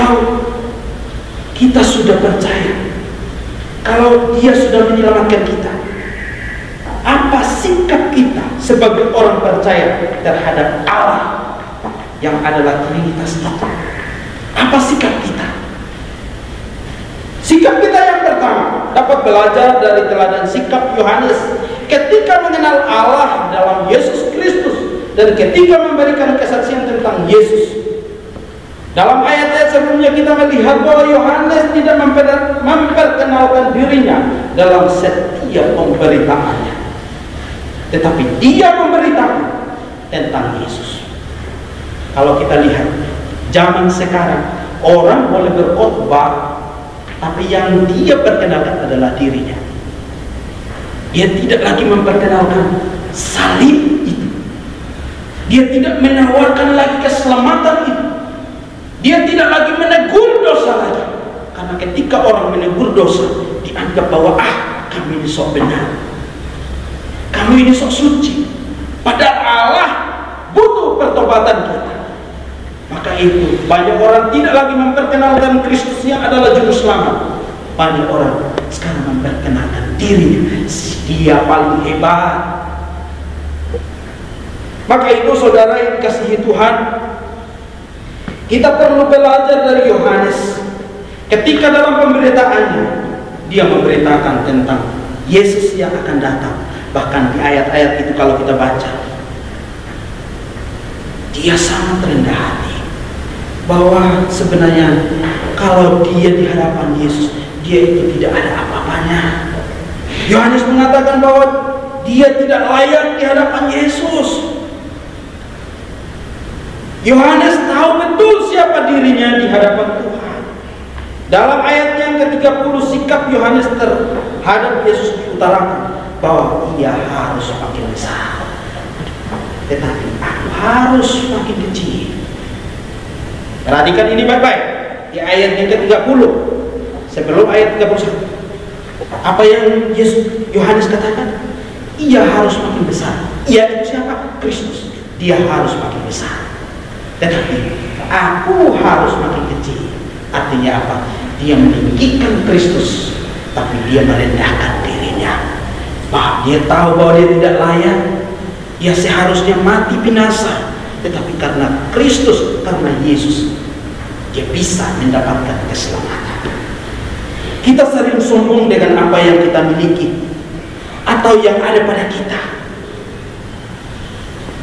kalau kita sudah percaya, kalau Dia sudah menyelamatkan kita, apa sikap kita sebagai orang percaya terhadap Allah yang adalah Trinitas itu? Apa sikap kita? Sikap kita yang pertama dapat belajar dari teladan sikap Yohanes ketika mengenal Allah dalam Yesus Kristus dan ketika memberikan kesaksian tentang Yesus. Dalam ayat-ayat sebelumnya kita melihat bahwa Yohanes tidak memperkenalkan dirinya dalam setiap pemberitaannya, tetapi dia memberitakan tentang Yesus. Kalau kita lihat zaman sekarang, orang boleh berkhotbah, tapi yang dia perkenalkan adalah dirinya. Dia tidak lagi memperkenalkan salib itu. Dia tidak menawarkan lagi keselamatan itu. Dia tidak lagi menegur dosa lagi. Karena ketika orang menegur dosa, dianggap bahwa kami ini sok benar, kami ini sok suci, padahal Allah butuh pertobatan kita. Maka itu banyak orang tidak lagi memperkenalkan Kristus yang adalah juru selamat. Banyak orang sekarang memperkenalkan dirinya, dia paling hebat. Maka itu saudara yang dikasihi Tuhan, kita perlu belajar dari Yohanes. Ketika dalam pemberitaannya, dia memberitakan tentang Yesus yang akan datang. Bahkan di ayat-ayat itu kalau kita baca, dia sangat rendah hati, bahwa sebenarnya kalau dia di hadapan Yesus, dia itu tidak ada apa-apanya. Yohanes mengatakan bahwa dia tidak layak di hadapan Yesus. Yohanes tahu betul siapa dirinya di hadapan Tuhan. Dalam ayat yang ke-30, sikap Yohanes terhadap Yesus diutarakan bahwa ia harus makin besar, tetapi aku harus makin kecil. Perhatikan ini baik-baik di ayat yang ke-30 sebelum ayat 31. Apa yang Yohanes katakan? Ia harus makin besar. Ia itu siapa? Kristus. Dia harus makin besar, tetapi aku harus makin kecil. Artinya apa? Dia meninggikan Kristus, tapi dia merendahkan dirinya. Dia tahu bahwa dia tidak layak. Dia seharusnya mati binasa, tetapi karena Kristus, karena Yesus, dia bisa mendapatkan keselamatan. Kita sering sombong dengan apa yang kita miliki atau yang ada pada kita,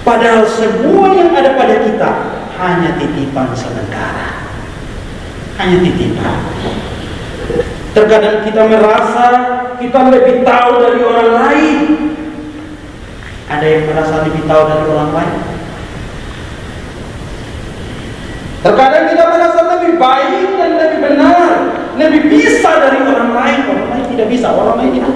padahal semua yang ada pada kita hanya titipan sementara, hanya titipan. Terkadang kita merasa kita lebih tahu dari orang lain. Ada yang merasa lebih tahu dari orang lain. Terkadang kita merasa lebih baik dan lebih benar, lebih bisa dari orang lain. Orang lain tidak bisa, orang lain itu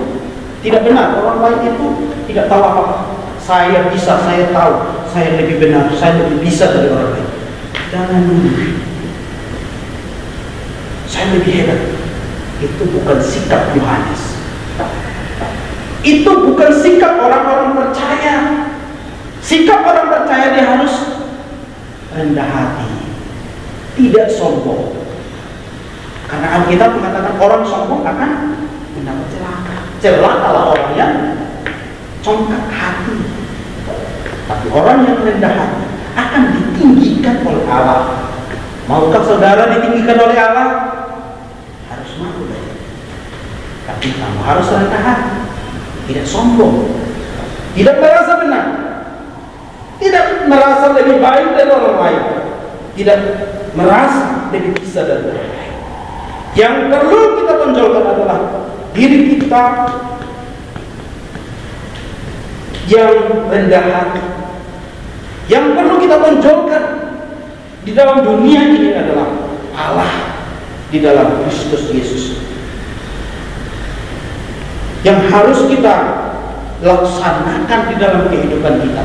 tidak benar, orang lain itu tidak tahu apa-apa. Saya bisa, saya tahu, saya lebih benar, saya lebih bisa dari orang lain. Jangan dulu. Saya lebih hebat. Itu bukan sikap Yohanes. Itu bukan sikap orang-orang percaya. Sikap orang percaya dia harus rendah hati, tidak sombong. Karena Alkitab mengatakan orang sombong akan mendapat celaka. Celakalah orang yang congkak hati. Tapi orang yang rendah hati akan ditinggikan oleh Allah. Maukah saudara ditinggikan oleh Allah? Harus mau. Tapi kamu harus rendah hati, tidak sombong, tidak merasa benar, tidak merasa lebih baik dari orang lain, tidak merasa lebih bisa dari orang lain. Yang perlu kita tonjolkan adalah diri kita yang rendah hati. Yang perlu kita tonjolkan di dalam dunia ini adalah Allah di dalam Kristus Yesus. Yang harus kita laksanakan di dalam kehidupan kita,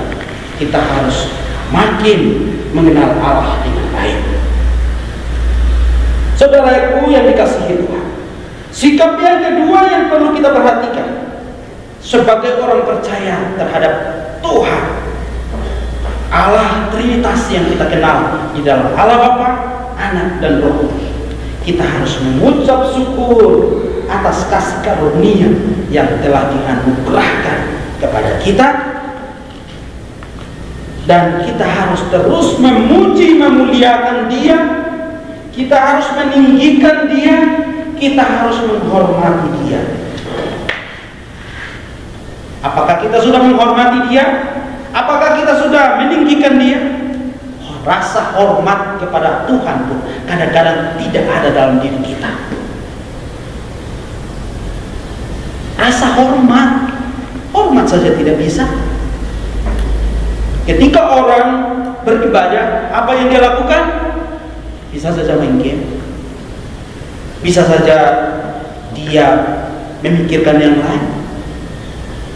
kita harus makin mengenal Allah dengan baik. Saudaraku yang dikasihi Tuhan, sikap yang kedua yang perlu kita perhatikan sebagai orang percaya terhadap Tuhan Allah Trinitas yang kita kenal di dalam Allah Bapa, Anak, dan Roh Kudus. kita harus mengucap syukur atas kasih karunia yang telah dianugerahkan kepada kita, dan kita harus terus memuji memuliakan Dia, kita harus meninggikan Dia, kita harus menghormati Dia. Apakah kita sudah menghormati Dia? Apakah kita sudah meninggikan Dia? Rasa hormat kepada Tuhan pun kadang-kadang tidak ada dalam diri kita. Rasa hormat saja tidak bisa. Ketika orang beribadah, apa yang dia lakukan? Bisa saja main game, bisa saja dia memikirkan yang lain,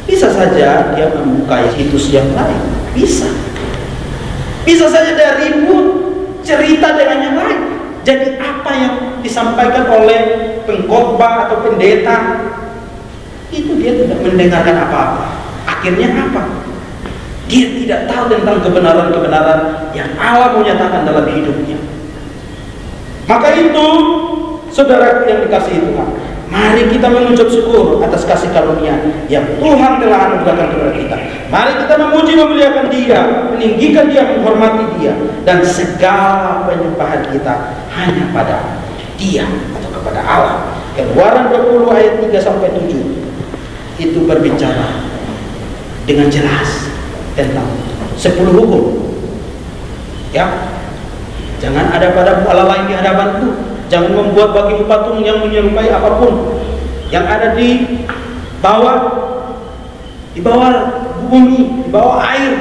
bisa saja dia membuka situs yang lain, bisa saja dia ribut cerita dengan yang lain. Jadi apa yang disampaikan oleh pengkhotbah atau pendeta itu dia tidak mendengarkan apa-apa. Akhirnya apa? Dia tidak tahu tentang kebenaran-kebenaran yang Allah mau nyatakan dalam hidupnya. Maka itu, saudara yang dikasihi Tuhan, mari kita mengucap syukur atas kasih karunia yang Tuhan telah anugerahkan kepada kita. Mari kita memuji memuliakan Dia, meninggikan Dia, menghormati Dia, dan segala penyembahan kita hanya pada Dia atau kepada Allah. Keluaran 20 ayat 3 sampai 7 itu berbicara dengan jelas tentang 10 hukum. Ya, jangan ada padamu Allah lain di hadapanku. Jangan membuat bagimu patung yang menyerupai apapun yang ada di bawah bumi, di bawah air.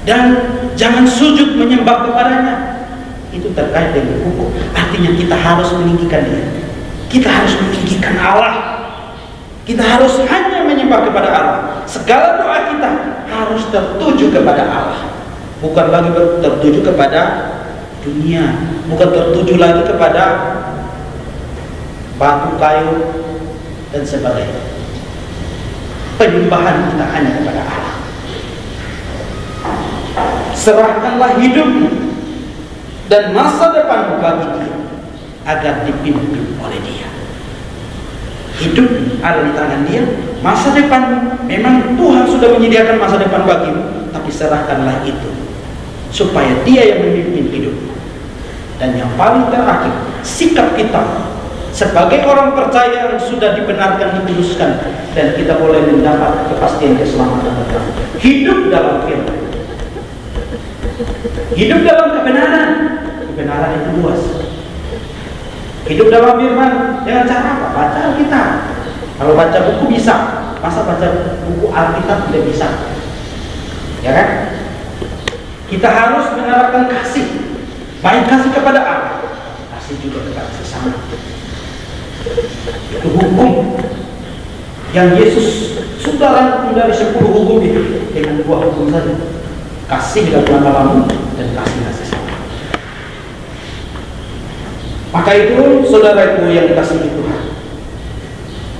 Dan jangan sujud menyembah kepadanya. Itu terkait dengan hukum. Artinya kita harus meninggikan Dia. Kita harus meninggikan Allah. Kita harus hanya menyembah kepada Allah. Segala doa kita harus tertuju kepada Allah, bukan lagi tertuju kepada dunia, bukan tertuju lagi kepada batu, kayu, dan sebagainya. Penyembahan kita hanya kepada Allah. Serahkanlah hidupmu dan masa depanmu bagi Dia, agar dipimpin oleh Dia. Hidup ada di tangan Dia, masa depan memang Tuhan sudah menyediakan masa depan bagimu, tapi serahkanlah itu supaya Dia yang memimpin hidupmu. Dan yang paling terakhir, sikap kita sebagai orang percaya yang sudah dibenarkan, dikuduskan, dan kita boleh mendapat kepastian keselamatan dalam hidup dalam firman, hidup dalam kebenaran. Kebenaran itu luas. Hidup dalam firman dengan cara apa? Baca Alkitab. Kalau baca buku bisa, masa baca buku Alkitab tidak bisa? Ya kan? Kita harus menerapkan kasih, baik kasih kepada Allah, kasih juga kepada sesama. Itu hukum yang Yesus sudah rangkum dari 10 hukum itu dengan 2 hukum saja: kasih Tuhan Allahmu dan kasih sesama. Maka itu, saudaraku yang dikasihi Tuhan,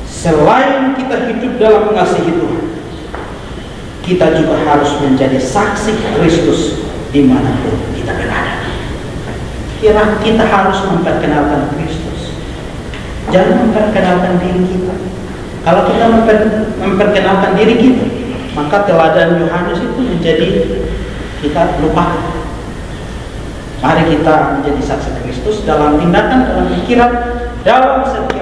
selain kita hidup dalam mengasihi Tuhan, kita juga harus menjadi saksi Kristus dimanapun kita berada. Kita harus memperkenalkan Kristus, jangan memperkenalkan diri kita. Kalau kita memperkenalkan diri kita, maka teladan Yohanes itu menjadi kita lupa. Mari kita menjadi saksi Kristus dalam tindakan, dalam pikiran, dalam setiap